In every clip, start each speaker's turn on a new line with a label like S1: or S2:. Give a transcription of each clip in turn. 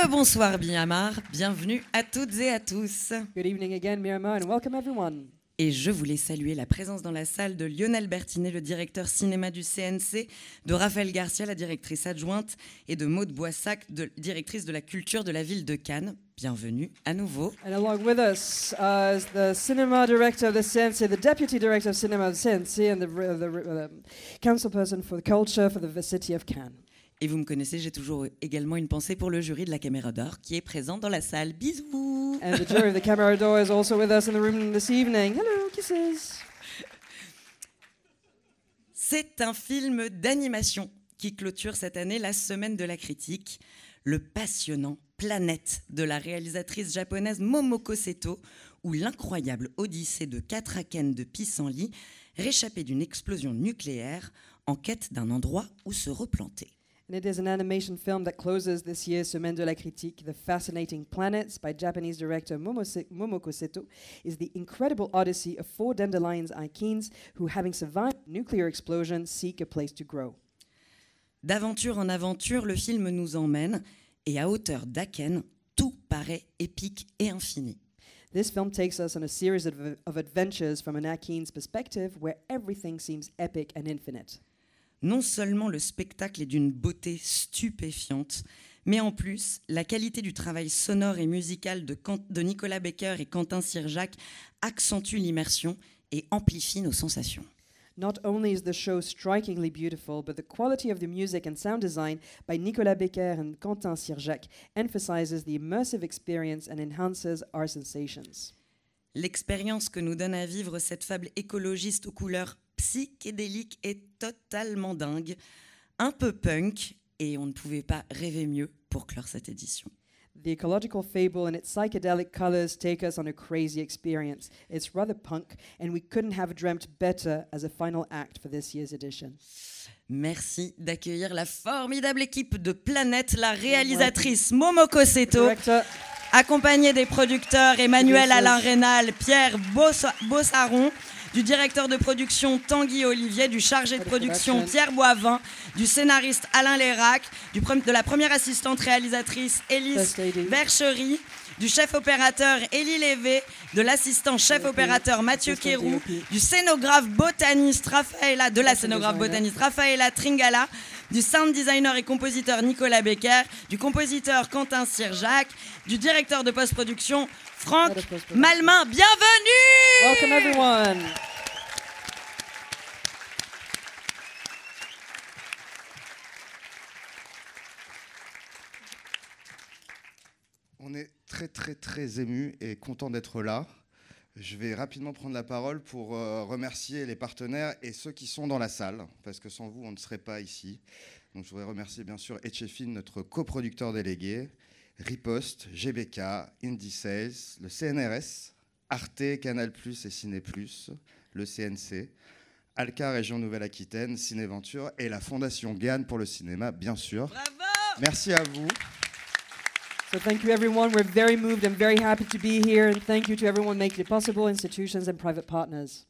S1: Rebonsoir Myanmar, bienvenue à toutes et à tous.
S2: Good evening again, Myanmar, and welcome everyone.
S1: Et je voulais saluer la présence dans la salle de Lionel Bertinet, le directeur cinéma du CNC, de Raphaël Garcia, la directrice adjointe, et de Maude Boissac, directrice de la culture de la ville de Cannes. Bienvenue à nouveau.
S2: And along with us is the cinema director of the CNC, the deputy director of cinema of the CNC, and the council person for the culture for the city of Cannes.
S1: Et vous me connaissez, j'ai toujours également une pensée pour le jury de la Caméra d'Or qui est présent dans la salle. Bisous.
S2: And the jury of the Camera d'Or is also with us in the room this evening. Hello, kisses.
S1: C'est un film d'animation qui clôture cette année la semaine de la critique. Le passionnant Planète de la réalisatrice japonaise Momoko Seto, ou l'incroyable odyssée de Katraken de Pissenlit, réchappée d'une explosion nucléaire en quête d'un endroit où se replanter.
S2: And it is an animation film that closes this year's Semaine de la Critique. The Fascinating Planets by Japanese director Momoko Seto is the incredible odyssey of 4 dandelions Aikins who, having survived a nuclear explosion, seek a place to grow.
S1: D'aventure en aventure, le film nous emmène, et à hauteur d'Aken, tout paraît épique et infini.
S2: This film takes us on a series of adventures from an Akin's perspective where everything seems epic and infinite.
S1: Non seulement le spectacle est d'une beauté stupéfiante, mais en plus, la qualité du travail sonore et musical de Nicolas Becker et Quentin Sirjac accentue l'immersion et amplifie nos sensations.
S2: Not only is the show strikingly beautiful, but the quality of the music and sound design by Nicolas Becker and Quentin Sirjac emphasizes the immersive experience and enhances our sensations.
S1: L'expérience que nous donne à vivre cette fable écologiste aux couleurs psychédélique est totalement dingue, un peu punk, et on ne pouvait pas rêver mieux pour clore cette édition.
S2: The ecological fable and its psychedelic colors take us on a crazy experience. It's rather punk, and we couldn't have dreamt better as a final act for this year's edition.
S1: Merci d'accueillir la formidable équipe de Planète, la réalisatrice Momoko Seto,
S2: Director,
S1: accompagnée des producteurs Emmanuel Alain Rénal, Pierre Bossaron, du directeur de production Tanguy Olivier, du chargé de production Pierre Boivin, du scénariste Alain Lérac, de la première assistante réalisatrice Élise Verchery, du chef opérateur Élie Lévé, de l'assistant chef opérateur Mathieu Kérou, du scénographe botaniste Raphaëla Tringala, du sound designer et compositeur Nicolas Becker, du compositeur Quentin Sirjac, du directeur de post-production Franck Malmain. Bienvenue!
S2: welcome everyone.
S3: On est très ému et content d'être là. Je vais rapidement prendre la parole pour remercier les partenaires et ceux qui sont dans la salle, parce que sans vous, on ne serait pas ici. Donc, je voudrais remercier bien sûr Etchefin, notre coproducteur délégué, Riposte, GBK, Indie Sales, le CNRS, Arte, Canal+, et Ciné+, le CNC, Alca Région Nouvelle-Aquitaine, Cinéventure et la Fondation Gann pour le cinéma, bien sûr.
S1: Bravo!
S3: Merci à vous.
S2: So thank you everyone. We're very moved and very happy to be here, and thank you to everyone making it possible, institutions and private partners.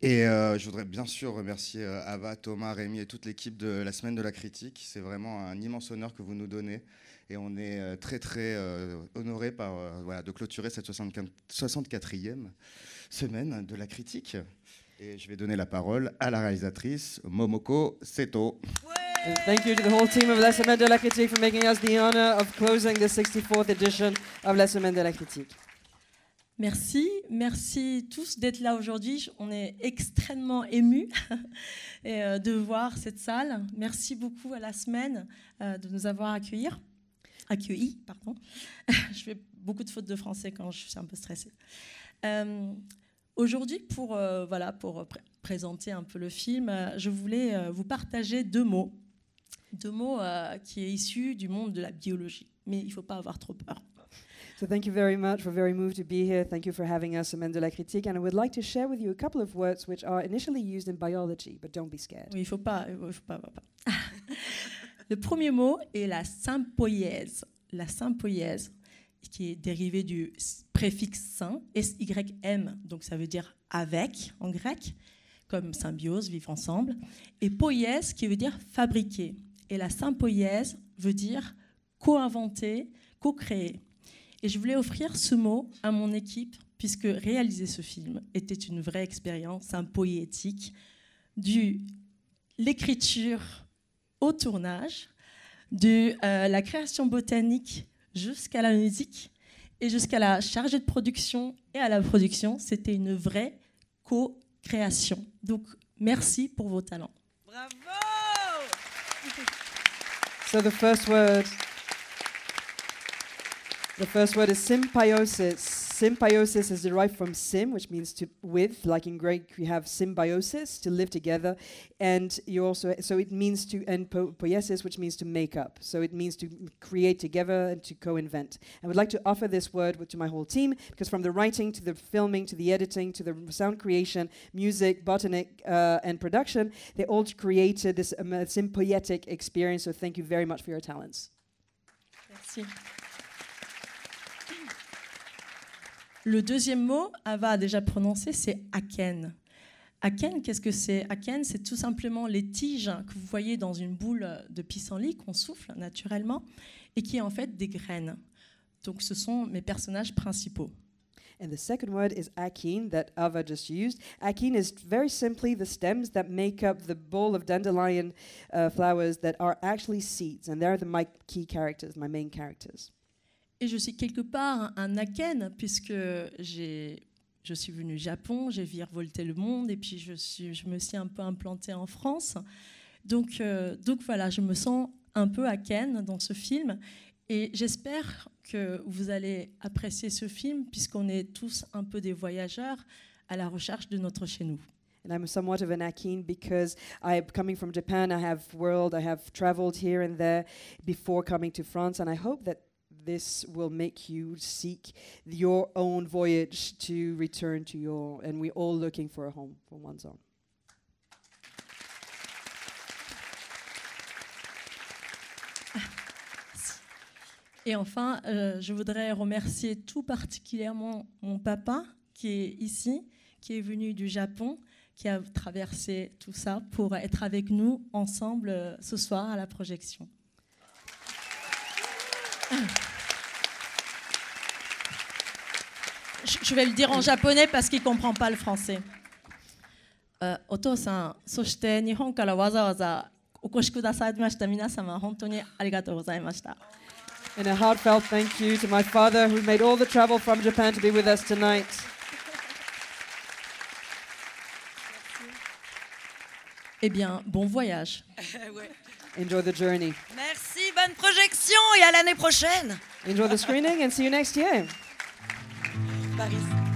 S3: Et je voudrais bien sûr remercier Ava, Thomas, Rémi et toute l'équipe de la Semaine de la Critique. C'est vraiment un immense honneur que vous nous donnez. Et on est très honorés de clôturer cette 64e Semaine de la Critique. Et je vais donner la parole à la réalisatrice Momoko Seto.
S2: And thank you to the whole team of La Semaine de la Critique for making us the honor of closing the 64th edition of La Semaine de la Critique.
S4: Merci tous d'être là aujourd'hui. On est extrêmement émus de voir cette salle. Merci beaucoup à La Semaine de nous avoir accueillis. Je fais beaucoup de fautes de français quand je suis un peu stressée. Aujourd'hui, pour présenter un peu le film, je voulais vous partager deux mots qui est issu du monde de la biologie. Mais il ne faut pas avoir trop peur.
S2: So thank you very much. We're very moved to be here. Thank you for having us, Semaine de la Critique. And I would like to share with you a couple of words which are initially used in biology, but don't be scared.
S4: Oui, il faut pas. Le premier mot est la sympoïèse. La sympoïèse, qui est dérivée du préfixe syn, S-Y-M, donc ça veut dire avec en grec, comme symbiose, vivre ensemble, et poïèse, qui veut dire fabriquer. Et la sympoïèse veut dire co-inventé, co-créé. Et je voulais offrir ce mot à mon équipe, puisque réaliser ce film était une vraie expérience, un poétique, de l'écriture au tournage, de la création botanique jusqu'à la musique et jusqu'à la chargée de production et à la production. C'était une vraie co-création. Donc, merci pour vos talents.
S1: Bravo!
S2: So the first word is symbiosis. Symbiosis is derived from sim, which means to with. Like in Greek, we have symbiosis, to live together, and you also it means to, and poiesis, which means to make up. So it means to create together and to co-invent. I would like to offer this word to my whole team, because from the writing to the filming to the editing to the sound creation, music, botanic, and production, they all created this symbiotic experience. So thank you very much for your talents.
S4: Merci. Le deuxième mot, Ava a déjà prononcé, c'est aken. Aken, qu'est-ce que c'est? Aken, c'est tout simplement les tiges que vous voyez dans une boule de pissenlit qu'on souffle naturellement et qui est en fait des graines. Donc ce sont mes personnages principaux.
S2: And the second word is akin, that Ava just used. Akin is very simply the stems that make up the bowl of dandelion flowers that are actually seeds, and they're my key characters, my main characters.
S4: Et je suis quelque part un aken, puisque je suis venue au Japon, j'ai virevolté le monde, et puis je me suis un peu implantée en France. Donc voilà, je me sens un peu aken dans ce film, et j'espère que vous allez apprécier ce film, puisqu'on est tous un peu des voyageurs à la recherche de notre chez-nous.
S2: And I'm somewhat of an akin because I'm coming from Japan, I have traveled here and there before coming to France, and I hope that this will make you seek your own voyage to return to your, and we're all looking for a home for one's own.
S4: Et enfin, je voudrais remercier tout particulièrement mon papa qui est ici, qui est venu du Japon, qui a traversé tout ça pour être avec nous ensemble ce soir à la projection. Je vais le dire en japonais parce qu'il ne comprend pas le français. お父さん、そして日本からわざわざお越しくださいました皆様、本当にありがとうございました。
S2: And a heartfelt thank you to my father who made all the travel from Japan to be with us tonight.
S4: Eh bien, bon voyage.
S1: Ouais.
S2: Enjoy the journey.
S1: Merci, bonne projection et à l'année prochaine.
S2: Enjoy the screening and see you next year.
S1: Paris.